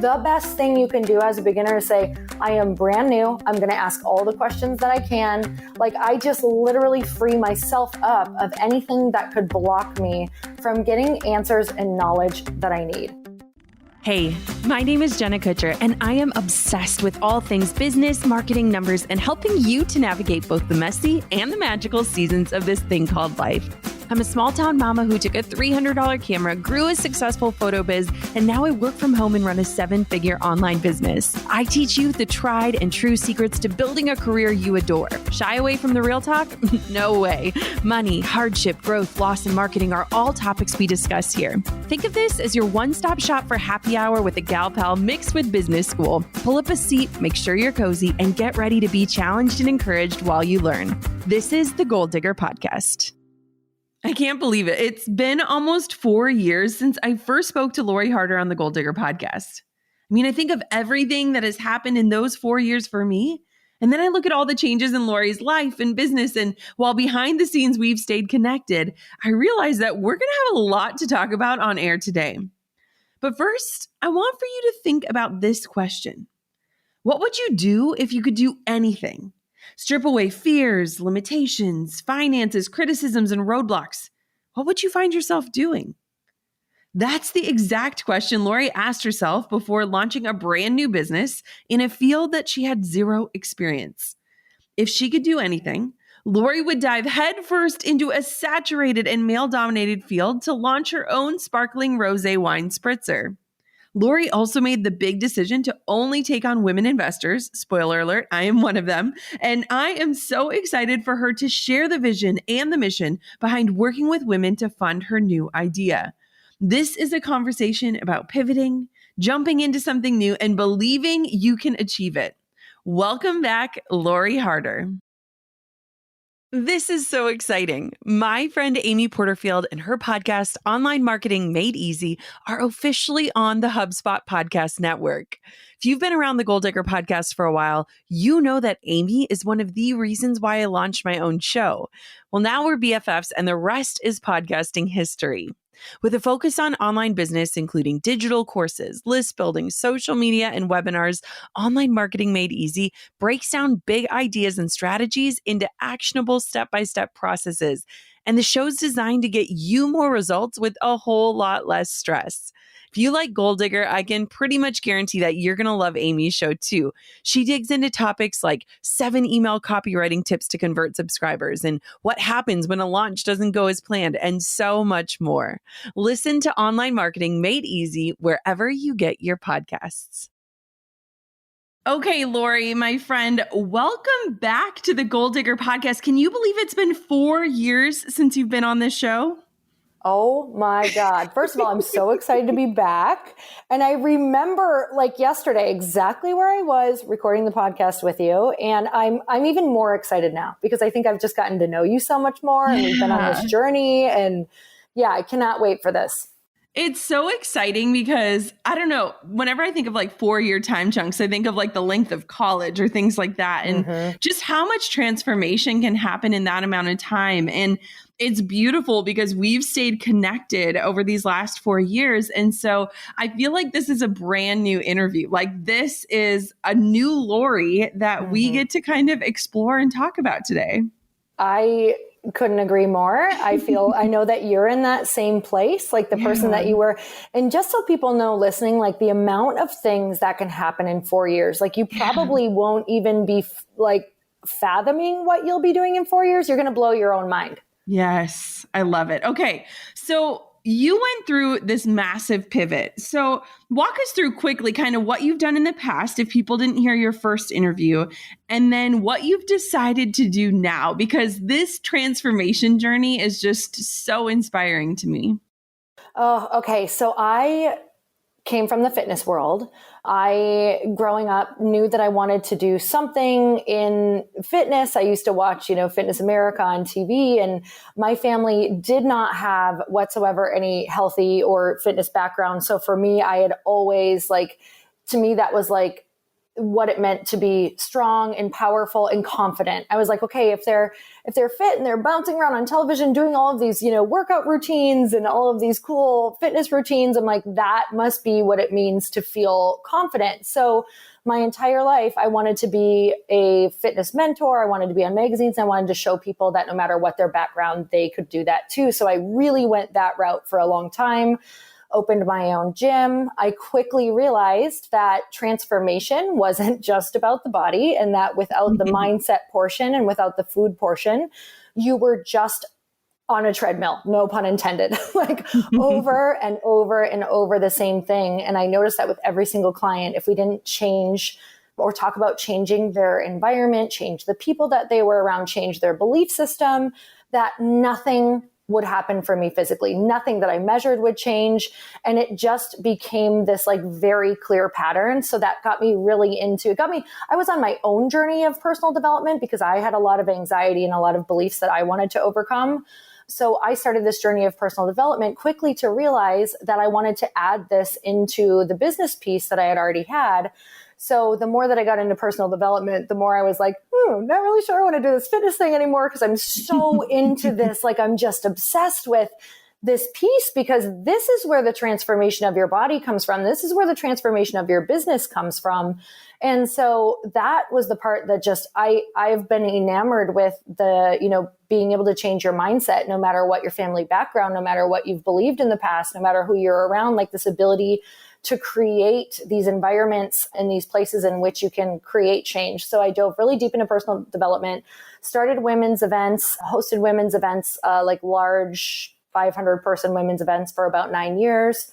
The best thing you can do as a beginner is say, I am brand new. I'm going to ask all the questions that I can. Like, I just literally free myself up of anything that could block me from getting answers and knowledge that I need. Hey, my name is Jenna Kutcher, and I am obsessed with all things business, marketing, numbers, and helping you to navigate both the messy and the magical seasons of this thing called life. I'm a small town mama who took a $300 camera, grew a successful photo biz, and now I work from home and run a 7-figure online business. I teach you the tried and true secrets to building a career you adore. Shy away from the real talk? No way. Money, hardship, growth, loss, and marketing are all topics we discuss here. Think of this as your one-stop shop for happy hour with a gal pal mixed with business school. Pull up a seat, make sure you're cozy, and get ready to be challenged and encouraged while you learn. This is the Goal Digger Podcast. I can't believe it. It's been almost 4 years since I first spoke to Lori Harder on the Goal Digger Podcast. I mean, I think of everything that has happened in those 4 years for me. And then I look at all the changes in Lori's life and business. And while behind the scenes we've stayed connected, I realize that we're going to have a lot to talk about on air today. But first, I want for you to think about this question. What would you do if you could do anything? Strip away fears, limitations, finances, criticisms, and roadblocks. What would you find yourself doing? That's the exact question Lori asked herself before launching a brand new business in a field that she had zero experience. If she could do anything, Lori would dive headfirst into a saturated and male-dominated field to launch her own sparkling rosé wine spritzer. Lori also made the big decision to only take on women investors. Spoiler alert, I am one of them. And I am so excited for her to share the vision and the mission behind working with women to fund her new idea. This is a conversation about pivoting, jumping into something new, and believing you can achieve it. Welcome back, Lori Harder. This is so exciting. My friend Amy Porterfield and her podcast, Online Marketing Made Easy, are officially on the HubSpot Podcast Network. If you've been around the Goal Digger Podcast for a while, you know that Amy is one of the reasons why I launched my own show. Well, now we're BFFs and the rest is podcasting history. With a focus on online business, including digital courses, list building, social media, and webinars, Online Marketing Made Easy breaks down big ideas and strategies into actionable step-by-step processes. And the show's designed to get you more results with a whole lot less stress. If you like Goal Digger, I can pretty much guarantee that you're going to love Amy's show too. She digs into topics like 7 email copywriting tips to convert subscribers and what happens when a launch doesn't go as planned and so much more. Listen to Online Marketing Made Easy wherever you get your podcasts. Okay, Lori, my friend, welcome back to the Goal Digger Podcast. Can you believe it's been 4 years since you've been on this show? Oh my God. First of all, I'm so excited to be back. And I remember like yesterday, exactly where I was recording the podcast with you. And I'm even more excited now because I think I've just gotten to know you so much more and we've been on this journey. And yeah, I cannot wait for this. It's so exciting because I don't know, whenever I think of like 4-year time chunks, I think of like the length of college or things like that and just how much transformation can happen in that amount of time. And it's beautiful because we've stayed connected over these last 4 years. And so I feel like this is a brand new interview. Like this is a new Lori that we get to kind of explore and talk about today. I couldn't agree more. I know that you're in that same place, like the person that you were. And just so people know listening, like the amount of things that can happen in 4 years, like you probably won't even be like fathoming what you'll be doing in 4 years. You're going to blow your own mind. Yes, I love it. Okay. So you went through this massive pivot. So walk us through quickly kind of what you've done in the past if people didn't hear your first interview, and then what you've decided to do now, because this transformation journey is just so inspiring to me. Oh, okay. So I came from the fitness world. I, growing up, knew that I wanted to do something in fitness. I used to watch, Fitness America on TV, and my family did not have whatsoever any healthy or fitness background. So for me, I had always to me, that was like what it meant to be strong and powerful and confident. I was like, okay, if they're fit and they're bouncing around on television, doing all of these, workout routines and all of these cool fitness routines, I'm like, that must be what it means to feel confident. So my entire life, I wanted to be a fitness mentor. I wanted to be on magazines. I wanted to show people that no matter what their background, they could do that too. So I really went that route for a long time. Opened my own gym. I quickly realized that transformation wasn't just about the body, and that without the mindset portion and without the food portion, you were just on a treadmill, no pun intended, like over and over and over the same thing. And I noticed that with every single client, if we didn't change or talk about changing their environment, change the people that they were around, change their belief system, that nothing would happen for me physically. Nothing that I measured would change. And it just became this like very clear pattern. So that got me really I was on my own journey of personal development because I had a lot of anxiety and a lot of beliefs that I wanted to overcome. So I started this journey of personal development quickly to realize that I wanted to add this into the business piece that I had already had. So the more that I got into personal development, the more I was like, not really sure I want to do this fitness thing anymore because I'm so into this. Like I'm just obsessed with this piece because this is where the transformation of your body comes from. This is where the transformation of your business comes from. And so that was the part that just I've been enamored with the, being able to change your mindset, no matter what your family background, no matter what you've believed in the past, no matter who you're around, like this ability to create these environments and these places in which you can create change. So I dove really deep into personal development, started women's events, hosted women's events, like large 500-person women's events for about 9 years,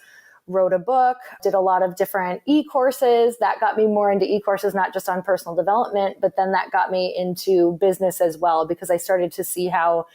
wrote a book, did a lot of different e-courses. That got me more into e-courses, not just on personal development, but then that got me into business as well, because I started to see how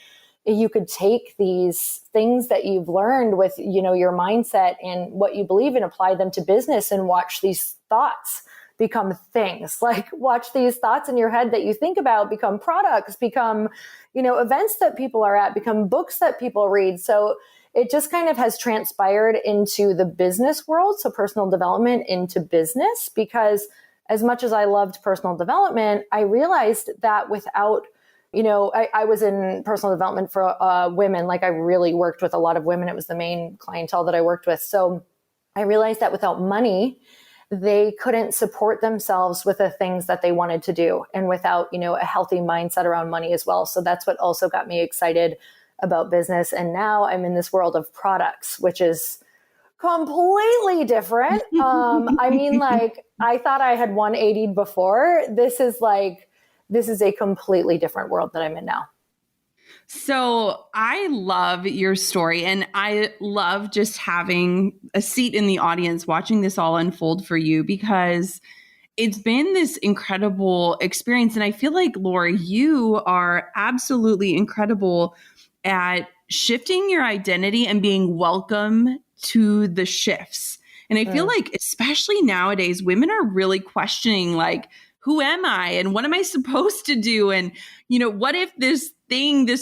you could take these things that you've learned with, your mindset and what you believe in, apply them to business and watch these thoughts become things. Like watch these thoughts in your head that you think about become products, become, events that people are at, become books that people read. So it just kind of has transpired into the business world. So personal development into business, because as much as I loved personal development, I realized that without I was in personal development for women. Like I really worked with a lot of women. It was the main clientele that I worked with. So I realized that without money, they couldn't support themselves with the things that they wanted to do, and without, a healthy mindset around money as well. So that's what also got me excited about business. And now I'm in this world of products, which is completely different. I thought I had 180 before. This is a completely different world that I'm in now. So I love your story, and I love just having a seat in the audience watching this all unfold for you, because it's been this incredible experience. And I feel like, Laura, you are absolutely incredible at shifting your identity and being welcome to the shifts. And I feel like, especially nowadays, women are really questioning, like, who am I and what am I supposed to do? And, what if this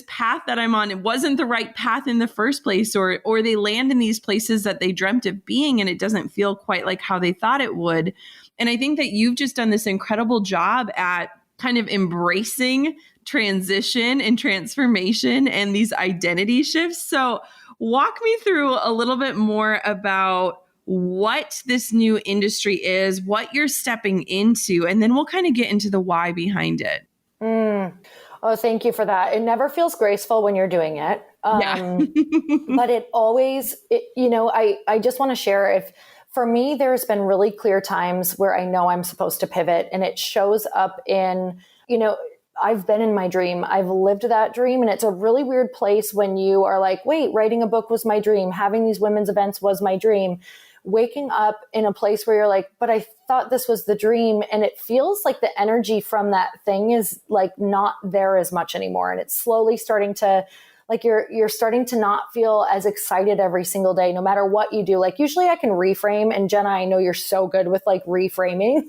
path that I'm on, it wasn't the right path in the first place, or they land in these places that they dreamt of being and it doesn't feel quite like how they thought it would. And I think that you've just done this incredible job at kind of embracing transition and transformation and these identity shifts. So walk me through a little bit more about what this new industry is, what you're stepping into, and then we'll kind of get into the why behind it. Oh, thank you for that. It never feels graceful when you're doing it. But it always, I just want to share, for me, there's been really clear times where I know I'm supposed to pivot, and it shows up in, I've been in my dream. I've lived that dream. And it's a really weird place when you are like, wait, writing a book was my dream. Having these women's events was my dream. Waking up in a place where you're like, but I thought this was the dream. And it feels like the energy from that thing is like not there as much anymore. And it's slowly starting to, like, you're starting to not feel as excited every single day, no matter what you do. Like usually I can reframe, and Jenna, I know you're so good with like reframing.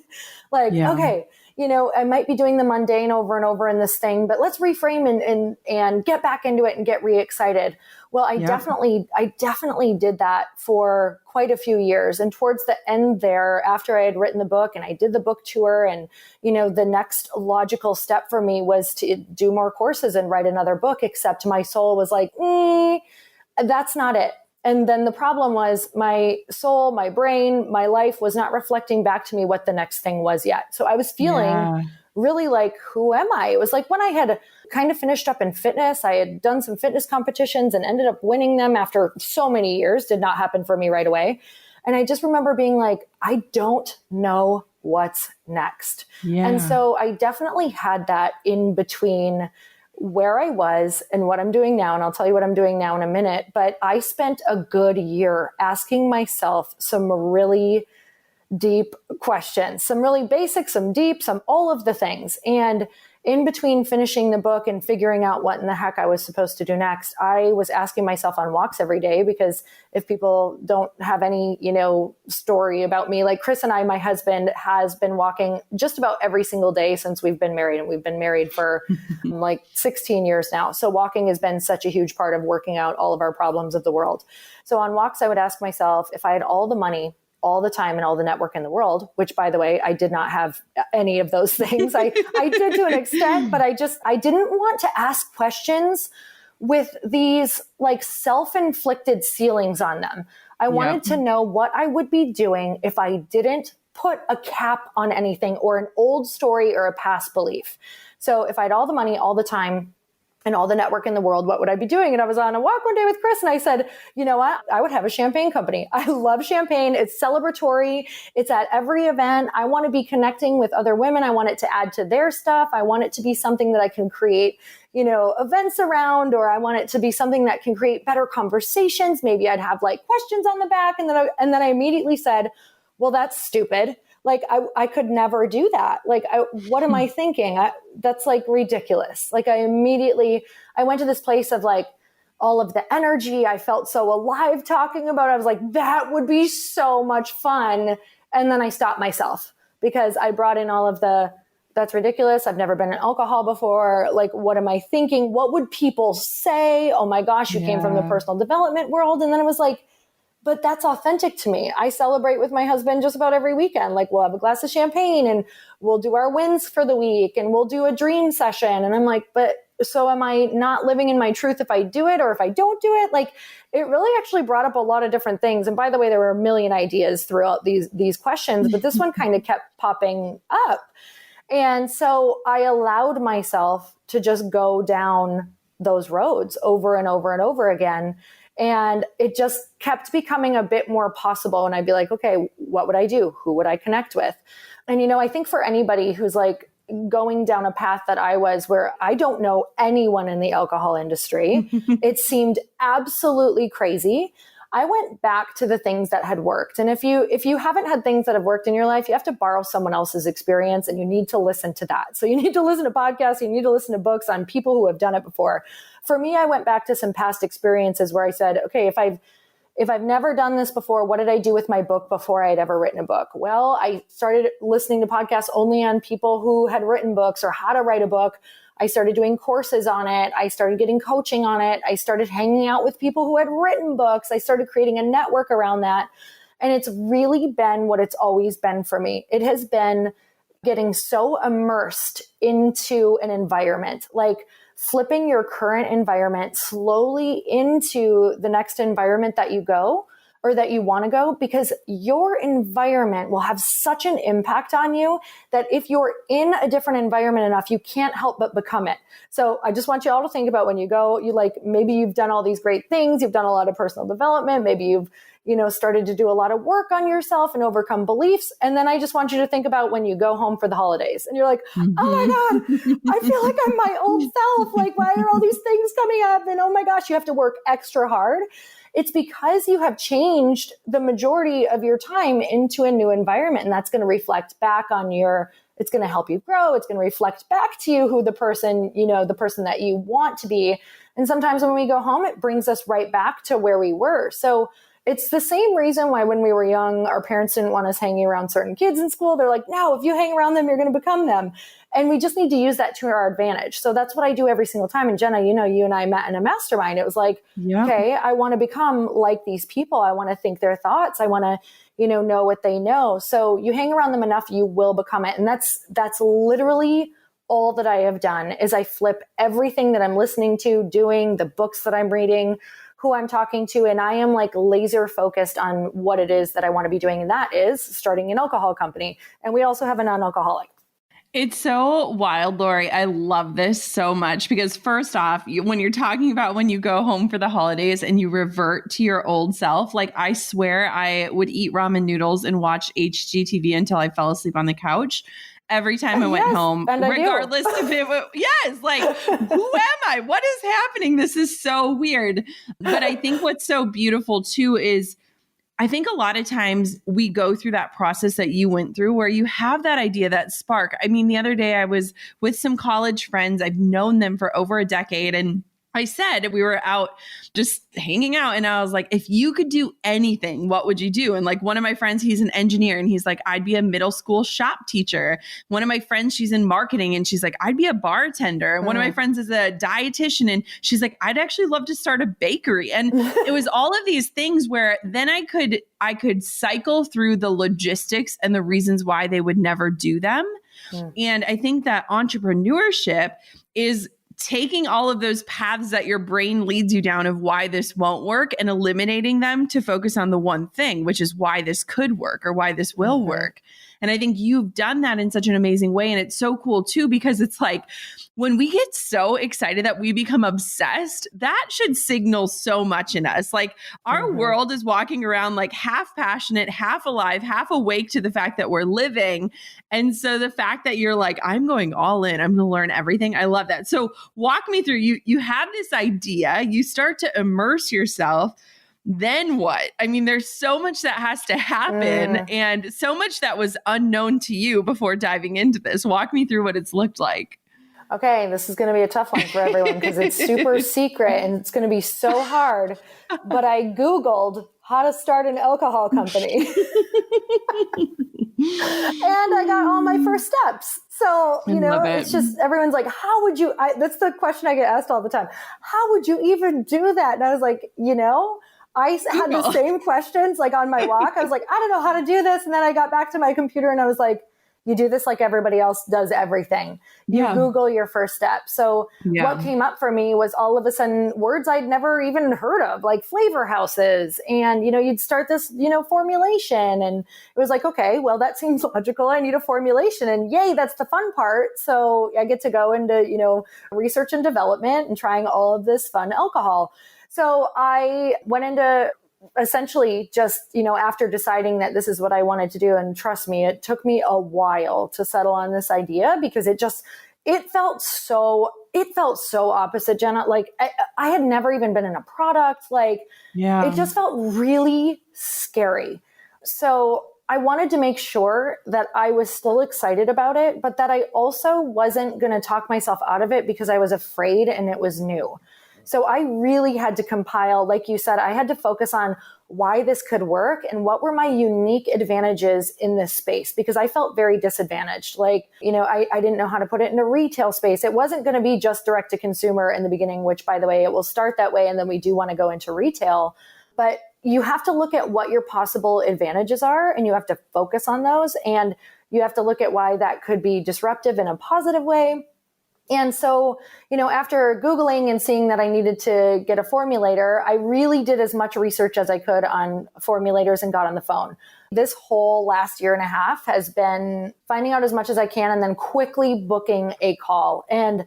Okay, I might be doing the mundane over and over in this thing, but let's reframe and get back into it and get re-excited. Well, I definitely did that for quite a few years. And towards the end there, after I had written the book and I did the book tour, and, the next logical step for me was to do more courses and write another book, except my soul was like, that's not it. And then the problem was my soul, my brain, my life was not reflecting back to me what the next thing was yet. So I was feeling really like, who am I? It was like when I had kind of finished up in fitness, I had done some fitness competitions and ended up winning them after so many years. Did not happen for me right away. And I just remember being like, I don't know what's next. Yeah. And so I definitely had that in between where I was and what I'm doing now. And I'll tell you what I'm doing now in a minute. But I spent a good year asking myself some really deep questions, some really basic, some deep, some all of the things. And in between finishing the book and figuring out what in the heck I was supposed to do next, I was asking myself on walks every day, because if people don't have any, story about me, like Chris and I, my husband has been walking just about every single day since we've been married, and we've been married for like 16 years now. So walking has been such a huge part of working out all of our problems of the world. So on walks, I would ask myself, if I had all the money, all the time, and all the network in the world, which, by the way, I did not have any of those things. I did to an extent, but I didn't want to ask questions with these like self-inflicted ceilings on them. I wanted to know what I would be doing if I didn't put a cap on anything or an old story or a past belief. So if I had all the money all the time and all the network in the world, what would I be doing? And I was on a walk one day with Chris and I said, you know what? I would have a champagne company. I love champagne. It's celebratory. It's at every event. I want to be connecting with other women. I want it to add to their stuff. I want it to be something that I can create, events around, or I want it to be something that can create better conversations. Maybe I'd have like questions on the back. And then I immediately said, well, that's stupid. Like I could never do that. Like, what am I thinking? That's like ridiculous. Like I went to this place of like all of the energy. I felt so alive talking about it. I was like, that would be so much fun. And then I stopped myself because I brought in all of that's ridiculous. I've never been in alcohol before. Like, what am I thinking? What would people say? Oh my gosh, you came from the personal development world. And then it was like, but that's authentic to me. I celebrate with my husband just about every weekend. Like we'll have a glass of champagne and we'll do our wins for the week and we'll do a dream session. And I'm like, but so am I not living in my truth if I do it or if I don't do it? Like it really actually brought up a lot of different things. And by the way, there were a million ideas throughout these questions, but this one kind of kept popping up. And so I allowed myself to just go down those roads over and over and over again. And it just kept becoming a bit more possible. And I'd be like, okay, what would I do? Who would I connect with? And, I think for anybody who's like going down a path that I was, where I don't know anyone in the alcohol industry, it seemed absolutely crazy. I went back to the things that had worked. And if you haven't had things that have worked in your life, you have to borrow someone else's experience and you need to listen to that. So you need to listen to podcasts, you need to listen to books on people who have done it before. For me, I went back to some past experiences where I said, okay, if I've never done this before, what did I do with my book before I'd ever written a book? Well, I started listening to podcasts only on people who had written books or how to write a book. I started doing courses on it. I started getting coaching on it. I started hanging out with people who had written books. I started creating a network around that. And it's really been what it's always been for me. It has been getting so immersed into an environment, like flipping your current environment slowly into the next environment that you go or that you want to go, because your environment will have such an impact on you that if you're in a different environment enough, you can't help but become it. So I just want you all to think about when you go, maybe you've done all these great things. You've done a lot of personal development. Maybe you've, started to do a lot of work on yourself and overcome beliefs. And then I just want you to think about when you go home for the holidays and you're like, oh my God, I feel like I'm my old self. Like, why are all these things coming up? And oh my gosh, you have to work extra hard. It's because you have changed the majority of your time into a new environment. And that's going to reflect back on it's going to help you grow. It's going to reflect back to you who the person that you want to be. And sometimes when we go home, it brings us right back to where we were. So, It's the same reason why when we were young, our parents didn't want us hanging around certain kids in school. They're like, no, if you hang around them, you're going to become them. And we just need to use that to our advantage. So that's what I do every single time. And Jenna, you and I met in a mastermind. It was like, okay, I want to become like these people. I want to think their thoughts. I want to, know what they know. So you hang around them enough, you will become it. And that's literally all that I have done is I flip everything that I'm listening to, doing, the books that I'm reading, who I'm talking to, and I am like laser focused on what it is that I want to be doing. And that is starting an alcohol company. And we also have a non-alcoholic. It's so wild, Lori. I love this so much because first off, when you're talking about when you go home for the holidays and you revert to your old self, like I swear I would eat ramen noodles and watch HGTV until I fell asleep on the couch. Every time I went home, regardless of it. Yes. Like, who am I? What is happening? This is so weird. But I think what's so beautiful too is I think a lot of times we go through that process that you went through where you have that idea, that spark. I mean, the other day I was with some college friends. I've known them for over a decade, and I said, we were out just hanging out, and I was like, if you could do anything, what would you do? And like one of my friends, he's an engineer, and he's like, I'd be a middle school shop teacher. One of my friends, she's in marketing, and she's like, I'd be a bartender. And one of my friends is a dietitian, and she's like, I'd actually love to start a bakery. And it was all of these things where then I could cycle through the logistics and the reasons why they would never do them. And I think that entrepreneurship is taking all of those paths that your brain leads you down of why this won't work and eliminating them to focus on the one thing, which is why this could work or why this will work. And I think you've done that in such an amazing way. And it's so cool too, because it's like when we get so excited that we become obsessed, that should signal so much in us. Like our world is walking around like half passionate, half alive, half awake to the fact that we're living. And so the fact that you're like, I'm going all in, I'm going to learn everything. I love that. So walk me through, you have this idea, you start to immerse yourself. Then what? I mean, there's so much that has to happen and so much that was unknown to you before diving into this. Walk me through what it's looked like. Okay, this is going to be a tough one for everyone because it's super secret and it's going to be so hard. But I Googled how to start an alcohol company. And I got all my first steps. So, it's just, everyone's like, how would you, that's the question I get asked all the time. How would you even do that? And I was like, I had the same questions like on my walk. I was like, I don't know how to do this. And then I got back to my computer and I was like, you do this like everybody else does everything. You Google your first step. So what came up for me was all of a sudden words I'd never even heard of, like flavor houses. And, you'd start this, formulation. And it was like, okay, well, that seems logical. I need a formulation. And yay, that's the fun part. So I get to go into, research and development and trying all of this fun alcohol. So I went into essentially just, after deciding that this is what I wanted to do. And trust me, it took me a while to settle on this idea because it felt so opposite, Jenna. Like I had never even been in a product. It just felt really scary. So I wanted to make sure that I was still excited about it, but that I also wasn't going to talk myself out of it because I was afraid and it was new. So I really had to compile, like you said, I had to focus on why this could work and what were my unique advantages in this space, because I felt very disadvantaged. I didn't know how to put it in a retail space. It wasn't going to be just direct to consumer in the beginning, which by the way, it will start that way. And then we do want to go into retail, but you have to look at what your possible advantages are and you have to focus on those. And you have to look at why that could be disruptive in a positive way. And so, after Googling and seeing that I needed to get a formulator, I really did as much research as I could on formulators and got on the phone. This whole last year and a half has been finding out as much as I can and then quickly booking a call. And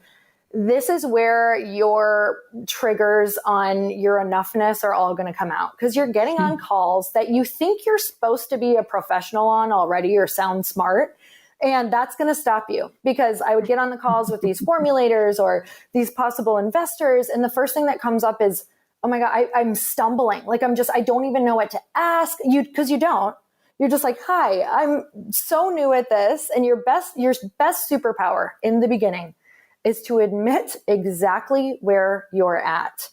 this is where your triggers on your enoughness are all going to come out because you're getting on calls that you think you're supposed to be a professional on already or sound smart. And that's going to stop you because I would get on the calls with these formulators or these possible investors. And the first thing that comes up is, oh my God, I'm stumbling. I don't even know what to ask you because you don't. You're just like, hi, I'm so new at this. And your best superpower in the beginning is to admit exactly where you're at.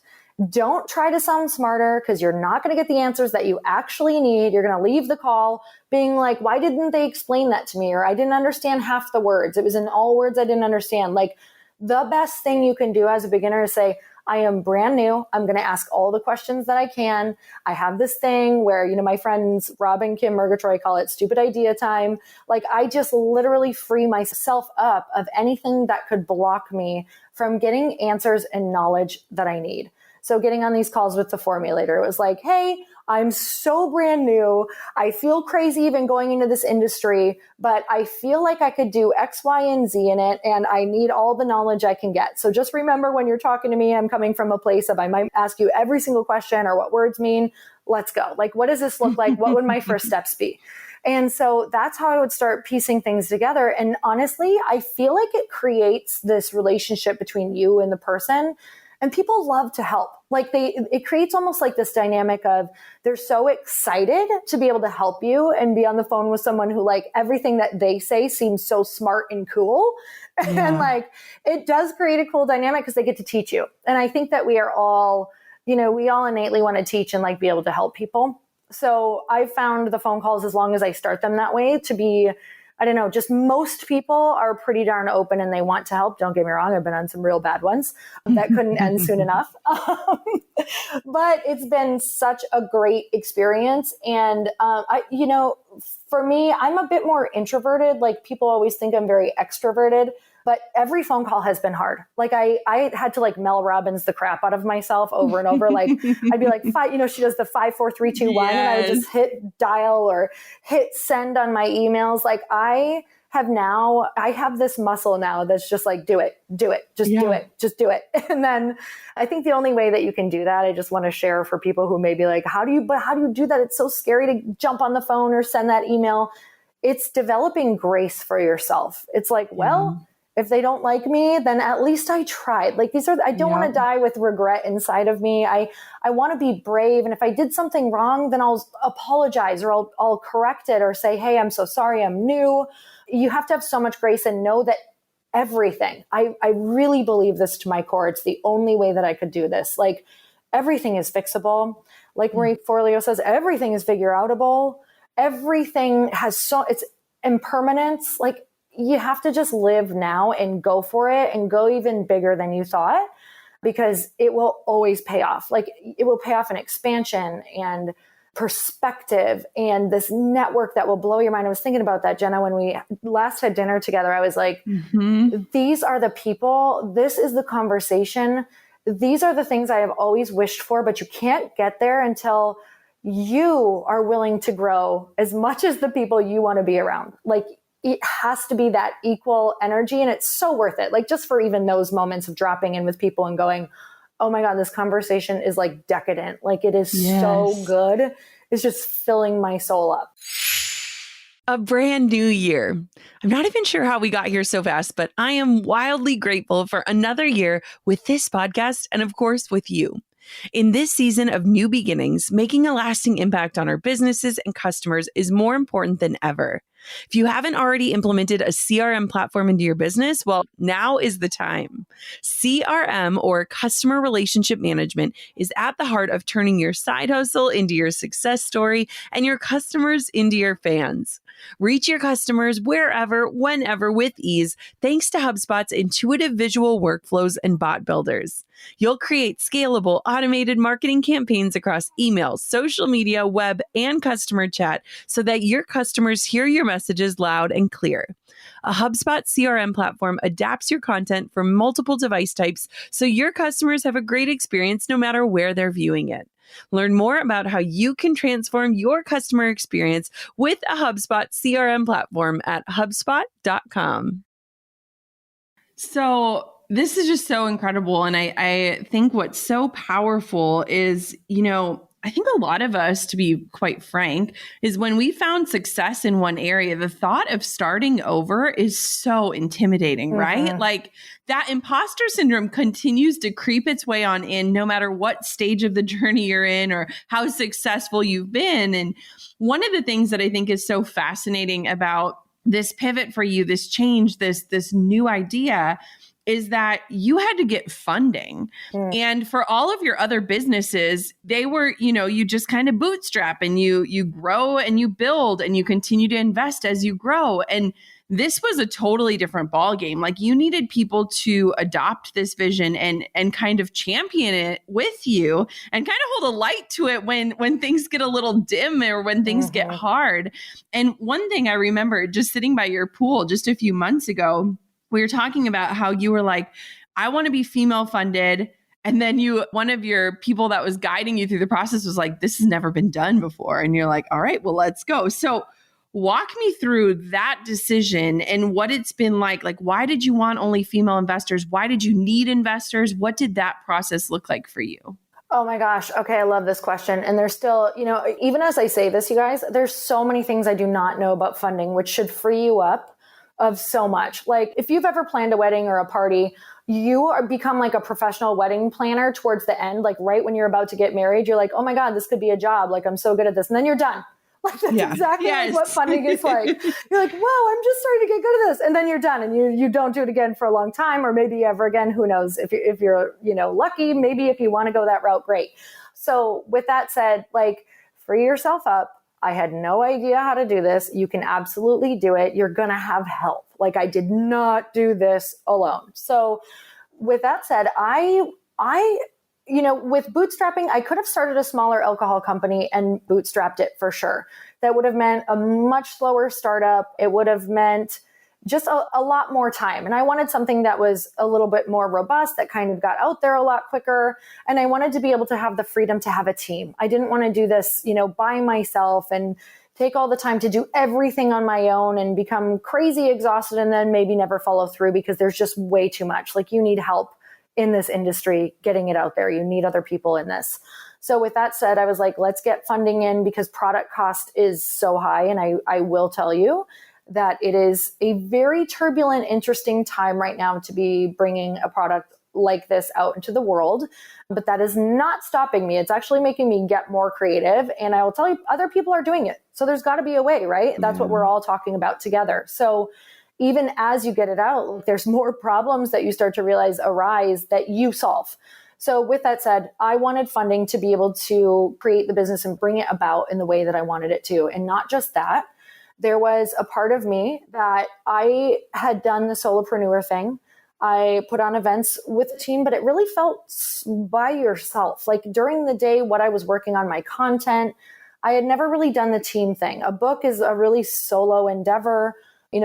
Don't try to sound smarter because you're not going to get the answers that you actually need. You're going to leave the call being like, why didn't they explain that to me? Or I didn't understand half the words. It was in all words I didn't understand. Like, the best thing you can do as a beginner is say, I am brand new. I'm going to ask all the questions that I can. I have this thing where, my friends, Rob and Kim Murgatroyd, call it stupid idea time. Like, I just literally free myself up of anything that could block me from getting answers and knowledge that I need. So getting on these calls with the formulator, it was like, hey, I'm so brand new. I feel crazy even going into this industry, but I feel like I could do X, Y, and Z in it. And I need all the knowledge I can get. So just remember when you're talking to me, I'm coming from a place of I might ask you every single question or what words mean. Let's go. Like, what does this look like? What would my first steps be? And so that's how I would start piecing things together. And honestly, I feel like it creates this relationship between you and the person. And people love to help. Like it creates almost like this dynamic of they're so excited to be able to help you and be on the phone with someone who like everything that they say seems so smart and cool. Yeah. And like, it does create a cool dynamic because they get to teach you. And I think that we are all, we all innately want to teach and like be able to help people. So I found the phone calls, as long as I start them that way, to be, I don't know, just most people are pretty darn open and they want to help. Don't get me wrong. I've been on some real bad ones that couldn't end soon enough. But it's been such a great experience. And, for me, I'm a bit more introverted. Like people always think I'm very extroverted, but every phone call has been hard. Like I had to like Mel Robbins the crap out of myself over and over. Like I'd be like, she does the 5, 4, 3, 2, 1. And I would just hit dial or hit send on my emails. Like I have this muscle now that's just like, do it, just do it. And then I think the only way that you can do that, I just want to share for people who may be like, how do you do that? It's so scary to jump on the phone or send that email. It's developing grace for yourself. It's like, well, if they don't like me, then at least I tried. Like I don't want to die with regret inside of me. I want to be brave. And if I did something wrong, then I'll apologize or I'll correct it or say, hey, I'm so sorry. I'm new. You have to have so much grace and know that everything, I really believe this to my core. It's the only way that I could do this. Like everything is fixable. Like Marie Forleo says, everything is figure outable. Everything has it's impermanence. Like you have to just live now and go for it and go even bigger than you thought, because it will always pay off. Like it will pay off in expansion and perspective and this network that will blow your mind. I was thinking about that, Jenna, when we last had dinner together. I was like, These are the people. This is the conversation. These are the things I have always wished for, but you can't get there until you are willing to grow as much as the people you want to be around. Like it has to be that equal energy, and it's so worth it. Like just for even those moments of dropping in with people and going, oh my God, this conversation is like decadent. Like it is so good. It's just filling my soul up. A brand new year. I'm not even sure how we got here so fast, but I am wildly grateful for another year with this podcast and of course with you. In this season of new beginnings, making a lasting impact on our businesses and customers is more important than ever. If you haven't already implemented a CRM platform into your business, well, now is the time. CRM, or Customer Relationship Management, is at the heart of turning your side hustle into your success story and your customers into your fans. Reach your customers wherever, whenever with ease, thanks to HubSpot's intuitive visual workflows and bot builders. You'll create scalable, automated marketing campaigns across email, social media, web, and customer chat so that your customers hear your messages loud and clear. A HubSpot CRM platform adapts your content for multiple device types so your customers have a great experience no matter where they're viewing it. Learn more about how you can transform your customer experience with a HubSpot CRM platform at HubSpot.com. So this is just so incredible. And I think what's so powerful is, I think a lot of us, to be quite frank, is when we found success in one area, the thought of starting over is so intimidating, right? Like that imposter syndrome continues to creep its way on in no matter what stage of the journey you're in or how successful you've been. And one of the things that I think is so fascinating about this pivot for you, this change, this new idea, is that you had to get funding. And for all of your other businesses, they were, you just kind of bootstrap and you grow and you build and you continue to invest as you grow. And this was a totally different ballgame. Like, you needed people to adopt this vision and kind of champion it with you and kind of hold a light to it when things get a little dim or when things get hard. And one thing I remember just sitting by your pool just a few months ago, we were talking about how you were like, I want to be female funded. And then one of your people that was guiding you through the process was like, this has never been done before. And you're like, all right, well, let's go. So walk me through that decision and what it's been like. Like, why did you want only female investors? Why did you need investors? What did that process look like for you? Oh my gosh. Okay. I love this question. And there's still, even as I say this, you guys, there's so many things I do not know about funding, which should free you up of so much. Like, if you've ever planned a wedding or a party, you become like a professional wedding planner towards the end. Like, right when you're about to get married, you're like, oh my God, this could be a job. Like, I'm so good at this. And then you're done. Like, that's exactly like what funding is like. You're like, whoa, I'm just starting to get good at this. And then you're done and you don't do it again for a long time, or maybe ever again. Who knows? If you're lucky, maybe if you want to go that route, great. So with that said, like, free yourself up. I had no idea how to do this. You can absolutely do it. You're going to have help. Like, I did not do this alone. So with that said, I with bootstrapping, I could have started a smaller alcohol company and bootstrapped it for sure. That would have meant a much slower startup. It would have meant just a lot more time. And I wanted something that was a little bit more robust, that kind of got out there a lot quicker. And I wanted to be able to have the freedom to have a team. I didn't want to do this, by myself and take all the time to do everything on my own and become crazy exhausted and then maybe never follow through because there's just way too much. Like, you need help in this industry getting it out there. You need other people in this. So with that said, I was like, let's get funding in because product cost is so high. And I will tell you that it is a very turbulent, interesting time right now to be bringing a product like this out into the world. But that is not stopping me. It's actually making me get more creative. And I will tell you, other people are doing it. So there's got to be a way, right? That's what we're all talking about together. So even as you get it out, there's more problems that you start to realize arise that you solve. So with that said, I wanted funding to be able to create the business and bring it about in the way that I wanted it to. And not just that, there was a part of me that I had done the solopreneur thing. I put on events with a team, but it really felt by yourself. Like, during the day, what I was working on, my content, I had never really done the team thing. A book is a really solo endeavor.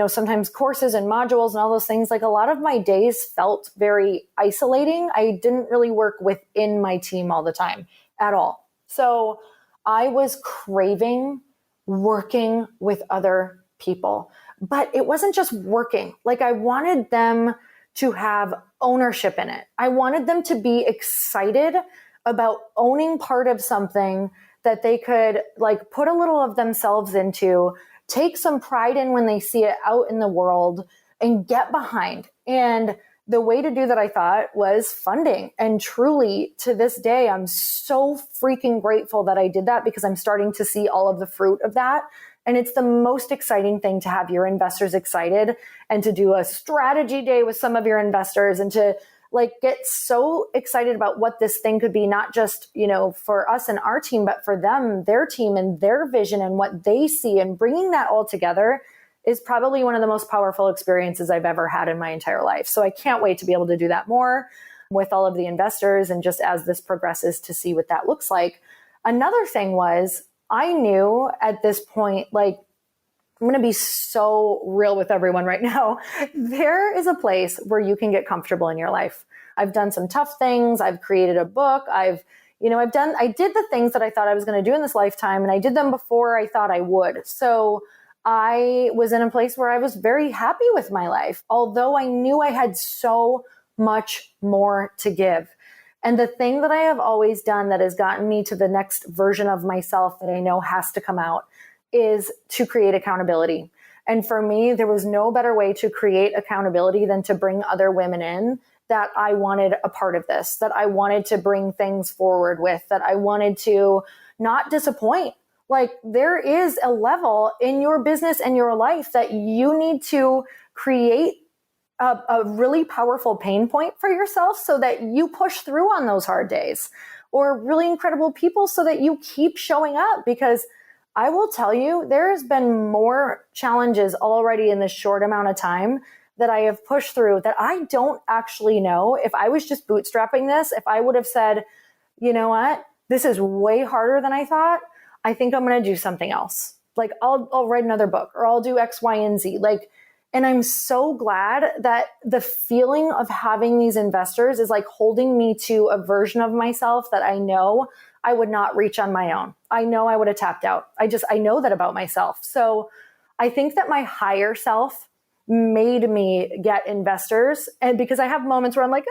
Sometimes courses and modules and all those things, like, a lot of my days felt very isolating. I didn't really work within my team all the time at all. So I was craving working with other people, but it wasn't just working. Like, I wanted them to have ownership in it. I wanted them to be excited about owning part of something that they could, like, put a little of themselves into, take some pride in when they see it out in the world, and get behind. And the way to do that, I thought, was funding. And truly, to this day, I'm so freaking grateful that I did that, because I'm starting to see all of the fruit of that. And it's the most exciting thing to have your investors excited and to do a strategy day with some of your investors and to, like, get so excited about what this thing could be, not just, for us and our team, but for them, their team and their vision and what they see. And bringing that all together is probably one of the most powerful experiences I've ever had in my entire life. So I can't wait to be able to do that more with all of the investors, and just as this progresses, to see what that looks like. Another thing was, I knew at this point, like, I'm going to be so real with everyone right now. There is a place where you can get comfortable in your life. I've done some tough things. I've created a book. I did the things that I thought I was going to do in this lifetime, and I did them before I thought I would. So I was in a place where I was very happy with my life, although I knew I had so much more to give. And the thing that I have always done that has gotten me to the next version of myself that I know has to come out is to create accountability. And for me, there was no better way to create accountability than to bring other women in that I wanted a part of this, that I wanted to bring things forward with, that I wanted to not disappoint. Like, there is a level in your business and your life that you need to create a really powerful pain point for yourself so that you push through on those hard days, or really incredible people so that you keep showing up. Because I will tell you, there has been more challenges already in this short amount of time that I have pushed through that I don't actually know if I was just bootstrapping this, if I would have said, you know what, this is way harder than I thought. I think I'm going to do something else. Like I'll write another book, or I'll do X, Y, and Z. And I'm so glad that the feeling of having these investors is like holding me to a version of myself that I know I would not reach on my own. I know I would have tapped out. I know that about myself. So I think that my higher self made me get investors. And because I have moments where I'm like,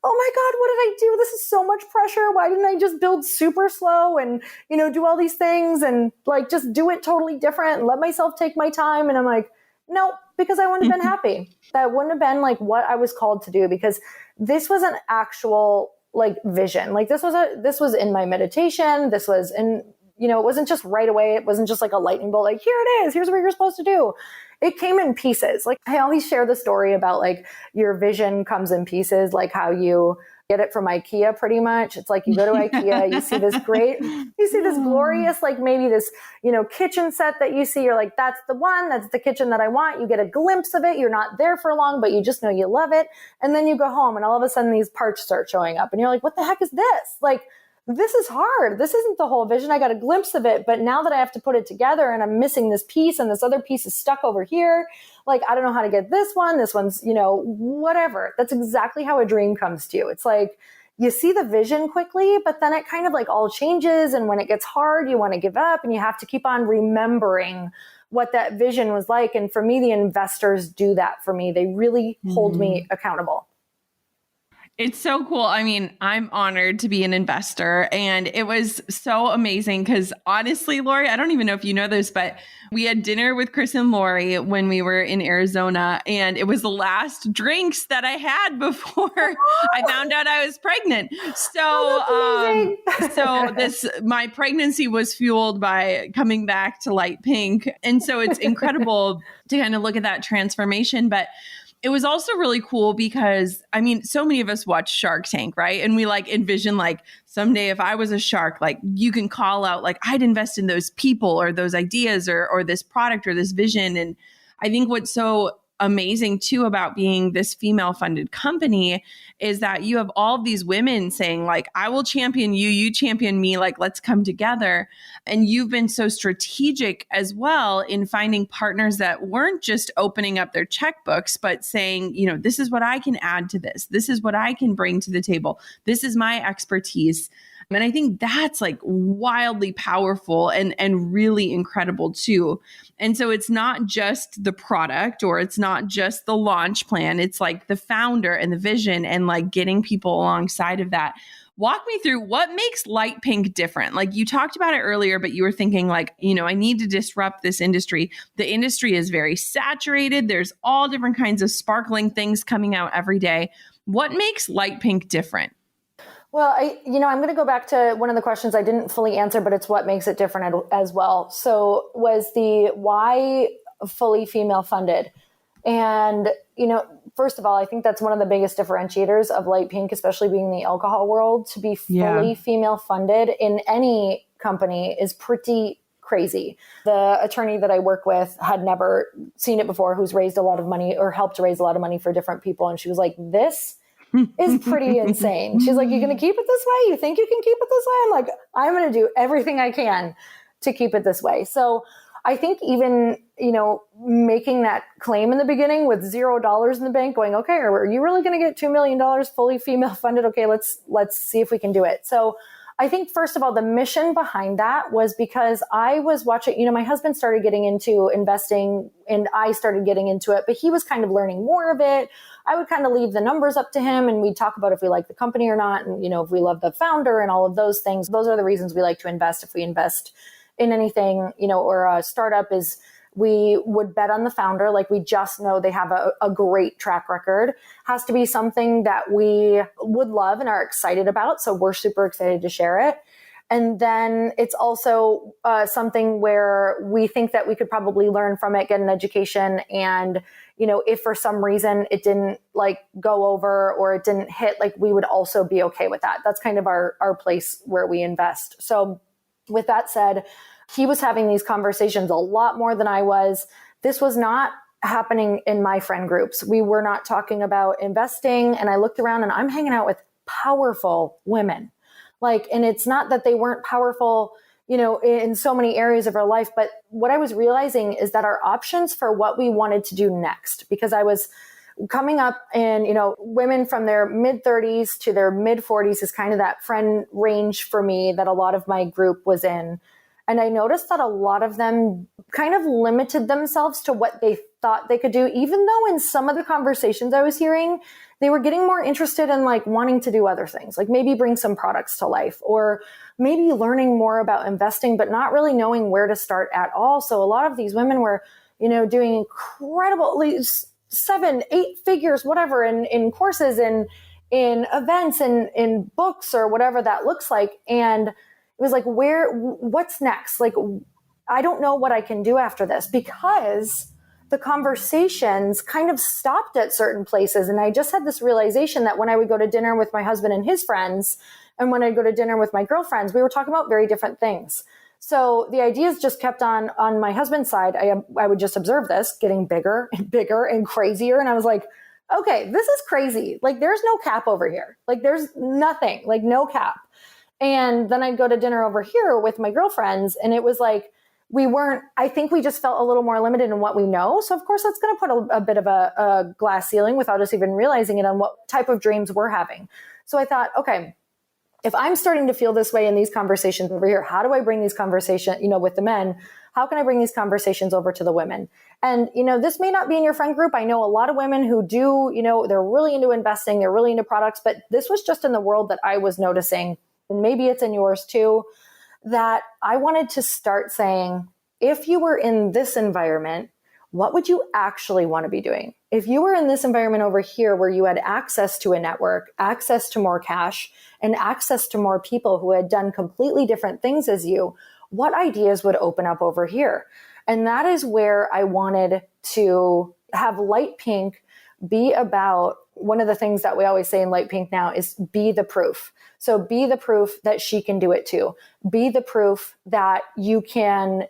oh my God, what did I do? This is so much pressure. Why didn't I just build super slow and, do all these things and like just do it totally different and let myself take my time? And I'm like, no, because I wouldn't have been happy. That wouldn't have been like what I was called to do, because this was an actual like vision. Like this was in my meditation. This was in, it wasn't just right away. It wasn't just like a lightning bolt, like, here it is. Here's what you're supposed to do. It came in pieces. Like I always share the story about like your vision comes in pieces, like how you get it from IKEA pretty much. It's like you go to IKEA, you see this glorious, like maybe this, kitchen set that you see. You're like, that's the one, that's the kitchen that I want. You get a glimpse of it. You're not there for long, but you just know you love it. And then you go home and all of a sudden these parts start showing up and you're like, what the heck is this? Like, this is hard. This isn't the whole vision. I got a glimpse of it, but now that I have to put it together and I'm missing this piece and this other piece is stuck over here, like, I don't know how to get this one. This one's, whatever. That's exactly how a dream comes to you. It's like, you see the vision quickly, but then it kind of like all changes. And when it gets hard, you want to give up and you have to keep on remembering what that vision was like. And for me, the investors do that for me. They really hold me accountable. It's so cool. I mean, I'm honored to be an investor, and it was so amazing because honestly, Lori, I don't even know if you know this, but we had dinner with Chris and Lori when we were in Arizona, and it was the last drinks that I had before I found out I was pregnant. So, my pregnancy was fueled by coming back to Light Pink. And so it's incredible to kind of look at that transformation. But it was also really cool because, I mean, so many of us watch Shark Tank, right? And we like envision like someday if I was a shark, like you can call out like I'd invest in those people or those ideas or this product or this vision. And I think what's so amazing too about being this female funded company is that you have all of these women saying like, I will champion you, you champion me, like, let's come together. And you've been so strategic as well in finding partners that weren't just opening up their checkbooks, but saying, this is what I can add to this. This is what I can bring to the table. This is my expertise. And I think that's like wildly powerful and really incredible too. And so it's not just the product or it's not just the launch plan. It's like the founder and the vision and like getting people alongside of that. Walk me through what makes Light Pink different. Like you talked about it earlier, but you were thinking like, I need to disrupt this industry. The industry is very saturated. There's all different kinds of sparkling things coming out every day. What makes Light Pink different? Well, I'm going to go back to one of the questions I didn't fully answer, but it's what makes it different as well. So was the why fully female funded? And, first of all, I think that's one of the biggest differentiators of Light Pink, especially being in the alcohol world, to be fully female funded in any company is pretty crazy. The attorney that I work with had never seen it before, who's raised a lot of money or helped raise a lot of money for different people. And she was like, this is pretty insane. She's like, you're going to keep it this way? You think you can keep it this way? I'm like, I'm going to do everything I can to keep it this way. So I think even, making that claim in the beginning with $0 in the bank going, okay, are you really going to get $2 million fully female funded? Okay, let's see if we can do it. So I think, first of all, the mission behind that was because I was watching, my husband started getting into investing and I started getting into it, but he was kind of learning more of it. I would kind of leave the numbers up to him and we'd talk about if we like the company or not. And, if we love the founder and all of those things, those are the reasons we like to invest. If we invest in anything, or a startup, is we would bet on the founder. Like we just know they have a great track record. Has to be something that we would love and are excited about. So we're super excited to share it. And then it's also something where we think that we could probably learn from it, get an education. And, if for some reason it didn't like go over or it didn't hit, like we would also be okay with that. That's kind of our place where we invest. So with that said, he was having these conversations a lot more than I was. This was not happening in my friend groups. We were not talking about investing. And I looked around and I'm hanging out with powerful women. And it's not that they weren't powerful, in so many areas of our life. But what I was realizing is that our options for what we wanted to do next, because I was coming up and, women from their mid 30s to their mid 40s is kind of that friend range for me that a lot of my group was in. And I noticed that a lot of them kind of limited themselves to what they thought they could do, even though in some of the conversations I was hearing, they were getting more interested in wanting to do other things, like maybe bring some products to life or maybe learning more about investing, but not really knowing where to start at all. So a lot of these women were, doing incredible 7, 8 figures, whatever, in courses and in events and in books or whatever that looks like. And it was what's next? I don't know what I can do after this, because the conversations kind of stopped at certain places. And I just had this realization that when I would go to dinner with my husband and his friends, and when I go to dinner with my girlfriends, we were talking about very different things. So the ideas just kept on my husband's side. I would just observe this getting bigger and bigger and crazier. And I was like, okay, this is crazy. There's no cap over here. There's nothing, no cap. And then I'd go to dinner over here with my girlfriends, and it was I think we just felt a little more limited in what we know. So of course that's going to put a bit of a glass ceiling without us even realizing it on what type of dreams we're having. So I thought, okay, if I'm starting to feel this way in these conversations over here, how do I bring these conversations, with the men? How can I bring these conversations over to the women? And, this may not be in your friend group. I know a lot of women who do, they're really into investing. They're really into products, but this was just in the world that I was noticing. And maybe it's in yours too, that I wanted to start saying, if you were in this environment, what would you actually want to be doing? If you were in this environment over here where you had access to a network, access to more cash, and access to more people who had done completely different things as you, what ideas would open up over here? And that is where I wanted to have Light Pink be about. One of the things that we always say in Light Pink now is be the proof. So be the proof that she can do it too. Be the proof that you can,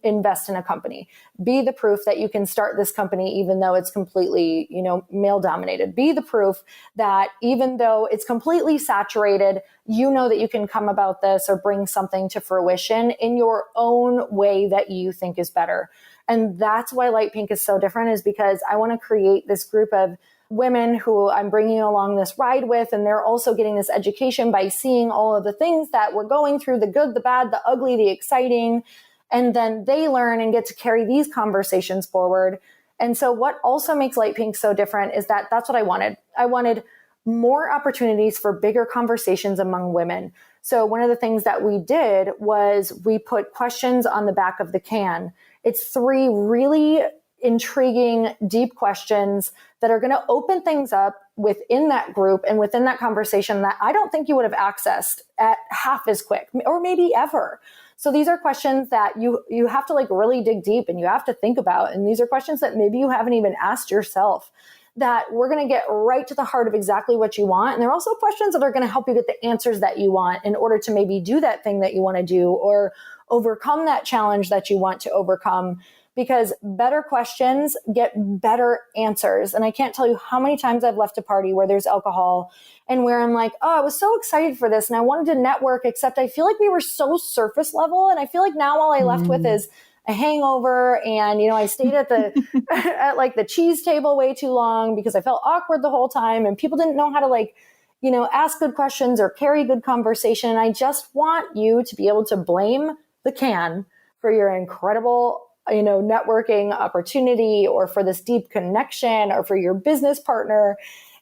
invest in a company. Be the proof that you can start this company even though it's completely, male dominated. Be the proof that even though it's completely saturated, that you can come about this or bring something to fruition in your own way that you think is better. And that's why Light Pink is so different, is because I want to create this group of women who I'm bringing along this ride with, and they're also getting this education by seeing all of the things that we're going through, the good, the bad, the ugly, the exciting, and then they learn and get to carry these conversations forward. And so what also makes Light Pink so different is that that's what I wanted. I wanted more opportunities for bigger conversations among women. So one of the things that we did was we put questions on the back of the can. It's 3 really intriguing, deep questions that are going to open things up within that group and within that conversation that I don't think you would have accessed at half as quick or maybe ever. So these are questions that you have to really dig deep and you have to think about. And these are questions that maybe you haven't even asked yourself, that we're going to get right to the heart of exactly what you want. And they're also questions that are going to help you get the answers that you want in order to maybe do that thing that you want to do or overcome that challenge that you want to overcome. Because better questions get better answers. And I can't tell you how many times I've left a party where there's alcohol and where I'm like, oh, I was so excited for this and I wanted to network, except I feel like we were so surface level. And I feel like now all I left with is a hangover. And, I stayed at the, at the cheese table way too long because I felt awkward the whole time and people didn't know how to ask good questions or carry good conversation. And I just want you to be able to blame the can for your incredible networking opportunity or for this deep connection or for your business partner.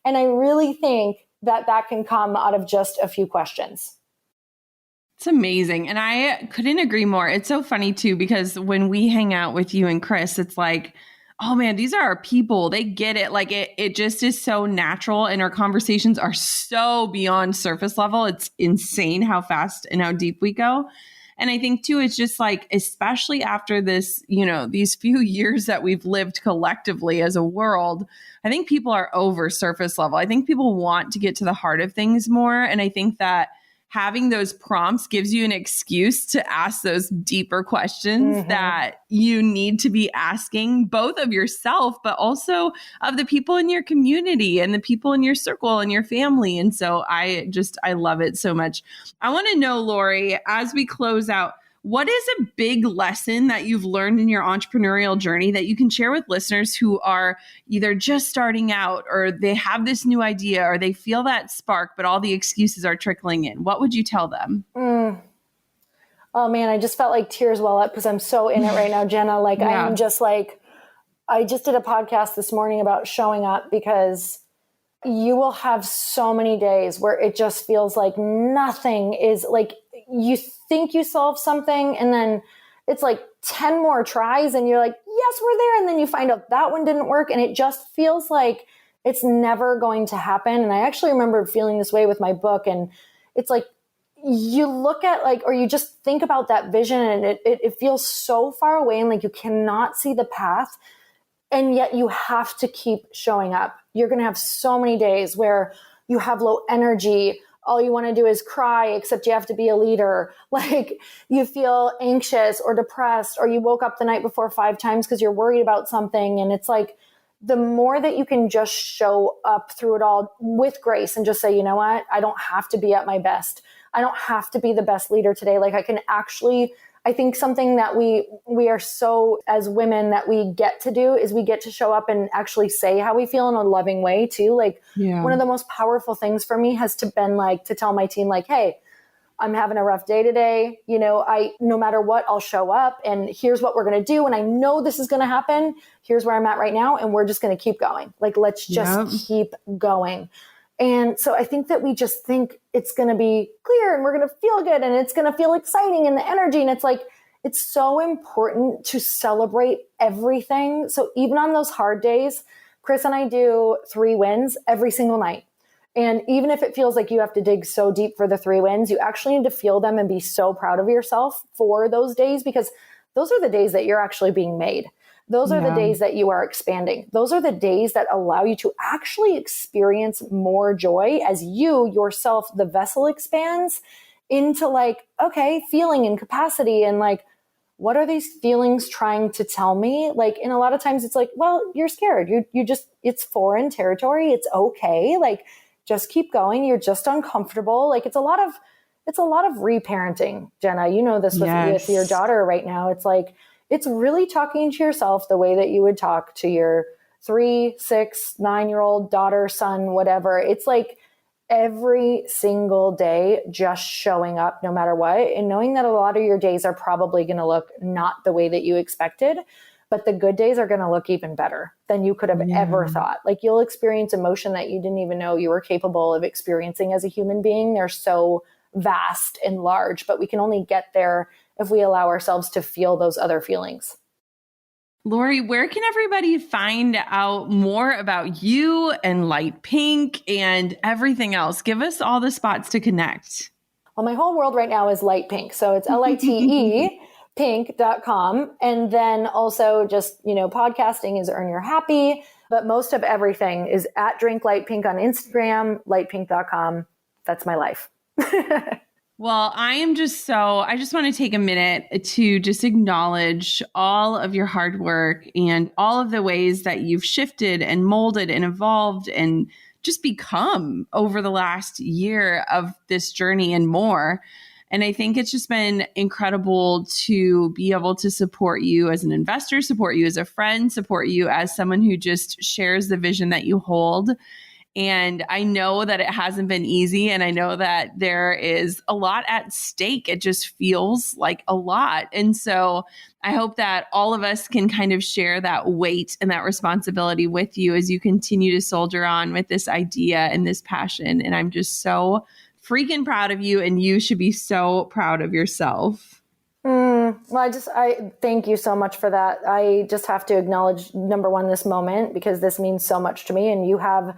And I really think that can come out of just a few questions. It's amazing. And I couldn't agree more. It's so funny too, because when we hang out with you and Chris, it's oh man, these are our people. They get it. Like it just is so natural. And our conversations are so beyond surface level. It's insane how fast and how deep we go. And I think too, it's just like, especially after this, these few years that we've lived collectively as a world, I think people are over surface level. I think people want to get to the heart of things more. And I think that having those prompts gives you an excuse to ask those deeper questions that you need to be asking, both of yourself, but also of the people in your community and the people in your circle and your family. And so I love it so much. I want to know, Lori, as we close out, what is a big lesson that you've learned in your entrepreneurial journey that you can share with listeners who are either just starting out or they have this new idea or they feel that spark, but all the excuses are trickling in? What would you tell them? Oh man, I just felt like tears well up because I'm so in it right now, Jenna. Like I'm just like, I just did a podcast this morning about showing up because you will have so many days where it just feels like nothing is like, you think you solve something and then it's like 10 more tries and you're like, yes, we're there. And then you find out that one didn't work and it just feels like it's never going to happen. And I actually remember feeling this way with my book. And it's like, you look at like, or you just think about that vision and it feels so far away and like you cannot see the path. And yet you have to keep showing up. You're going to have so many days where you have low energy. All you want to do is cry, except you have to be a leader. Like you feel anxious or depressed, or you woke up the night before 5 times because you're worried about something. And it's like, the more that you can just show up through it all with grace and just say, you know what, I don't have to be at my best. I don't have to be the best leader today. Like I can actually, I think something that we are so, as women, that we get to do is we get to show up and actually say how we feel in a loving way too. Like one of the most powerful things for me has been like to tell my team, like, hey, I'm having a rough day today. No matter what, I'll show up and here's what we're going to do. And I know this is going to happen. Here's where I'm at right now. And we're just going to keep going. Like, let's just keep going. And so I think that we just think it's going to be clear and we're going to feel good and it's going to feel exciting and the energy. And it's like, it's so important to celebrate everything. So even on those hard days, Chris and I do 3 wins every single night. And even if it feels like you have to dig so deep for the 3 wins, you actually need to feel them and be so proud of yourself for those days, because those are the days that you're actually being made. Those are the days that you are expanding. Those are the days that allow you to actually experience more joy as you yourself, the vessel, expands into like, okay, feeling and capacity and like, what are these feelings trying to tell me? Like, and a lot of times it's like, well, you're scared. You just, it's foreign territory. It's okay. Like, just keep going. You're just uncomfortable. Like it's a lot of reparenting, Jenna. You know this with your daughter right now. It's like, it's really talking to yourself the way that you would talk to your 3, 6, 9-year-old daughter, son, whatever. It's like every single day just showing up no matter what, and knowing that a lot of your days are probably going to look not the way that you expected, but the good days are going to look even better than you could have ever thought. Like you'll experience emotion that you didn't even know you were capable of experiencing as a human being. They're so vast and large, but we can only get there if we allow ourselves to feel those other feelings. Lori, where can everybody find out more about you and Light Pink and everything else? Give us all the spots to connect. Well, my whole world right now is Light Pink. So it's LITE pink.com. And then also just, podcasting is Earn Your Happy. But most of everything is at Drink Light Pink on Instagram, lightpink.com. That's my life. Well, I just want to take a minute to just acknowledge all of your hard work and all of the ways that you've shifted and molded and evolved and just become over the last year of this journey and more. And I think it's just been incredible to be able to support you as an investor, support you as a friend, support you as someone who just shares the vision that you hold. And I know that it hasn't been easy. And I know that there is a lot at stake. It just feels like a lot. And so I hope that all of us can kind of share that weight and that responsibility with you as you continue to soldier on with this idea and this passion. And I'm just so freaking proud of you. And you should be so proud of yourself. Well, I thank you so much for that. I just have to acknowledge, number one, this moment, because this means so much to me, and you have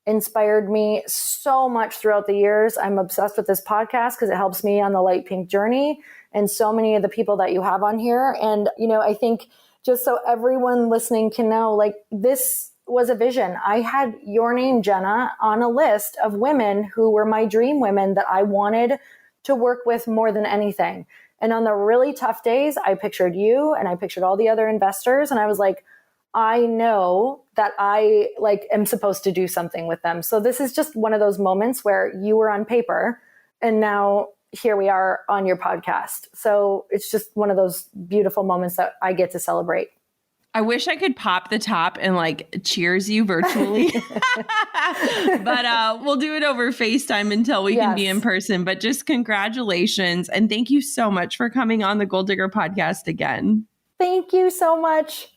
inspired me so much throughout the years. I'm obsessed with this podcast because it helps me on the light pink journey, and so many of the people that you have on here. And, I think just so everyone listening can know, like, this was a vision. I had your name, Jenna, on a list of women who were my dream women that I wanted to work with more than anything. And on the really tough days, I pictured you and I pictured all the other investors. And I was like, I know that I am supposed to do something with them. So this is just one of those moments where you were on paper and now here we are on your podcast. So it's just one of those beautiful moments that I get to celebrate. I wish I could pop the top and cheers you virtually, but we'll do it over FaceTime until we can be in person. But just congratulations. And thank you so much for coming on the Goal Digger podcast again. Thank you so much.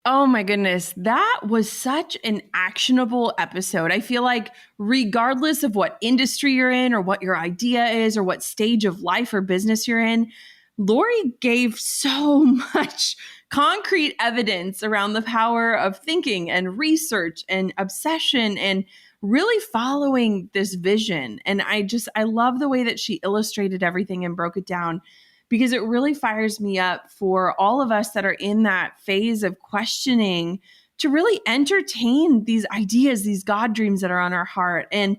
Oh my goodness. That was such an actionable episode. I feel like regardless of what industry you're in or what your idea is or what stage of life or business you're in, Lori gave so much concrete evidence around the power of thinking and research and obsession and really following this vision. And I love the way that she illustrated everything and broke it down, because it really fires me up for all of us that are in that phase of questioning to really entertain these ideas, these God dreams that are on our heart. And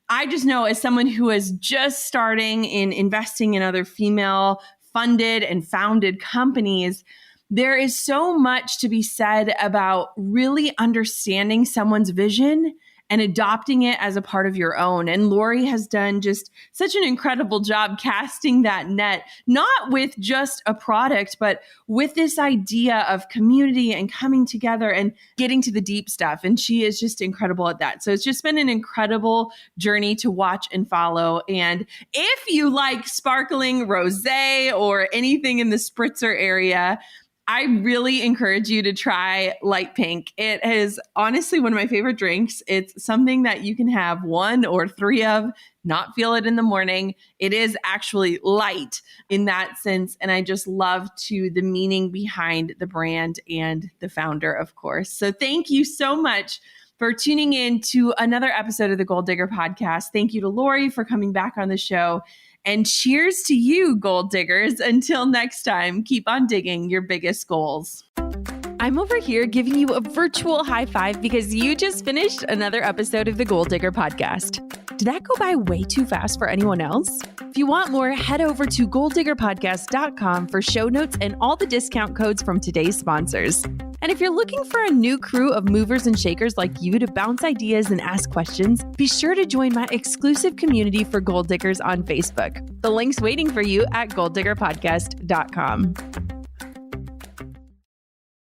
I just know, as someone who is just starting in investing in other female funded and founded companies, there is so much to be said about really understanding someone's vision and adopting it as a part of your own. And Lori has done just such an incredible job casting that net, not with just a product, but with this idea of community and coming together and getting to the deep stuff. And she is just incredible at that. So it's just been an incredible journey to watch and follow. And if you like sparkling rosé or anything in the spritzer area, I really encourage you to try light pink. It is honestly one of my favorite drinks. It's something that you can have 1 or 3 of, not feel it in the morning. It is actually light in that sense. And I just love the meaning behind the brand and the founder, of course. So thank you so much for tuning in to another episode of the Goal Digger podcast. Thank you to Lori for coming back on the show. And cheers to you, goal diggers. Until next time, keep on digging your biggest goals. I'm over here giving you a virtual high five because you just finished another episode of the Goal Digger podcast. Did that go by way too fast for anyone else? If you want more, head over to goaldiggerpodcast.com for show notes and all the discount codes from today's sponsors. And if you're looking for a new crew of movers and shakers like you to bounce ideas and ask questions, be sure to join my exclusive community for goal diggers on Facebook. The link's waiting for you at goaldiggerpodcast.com.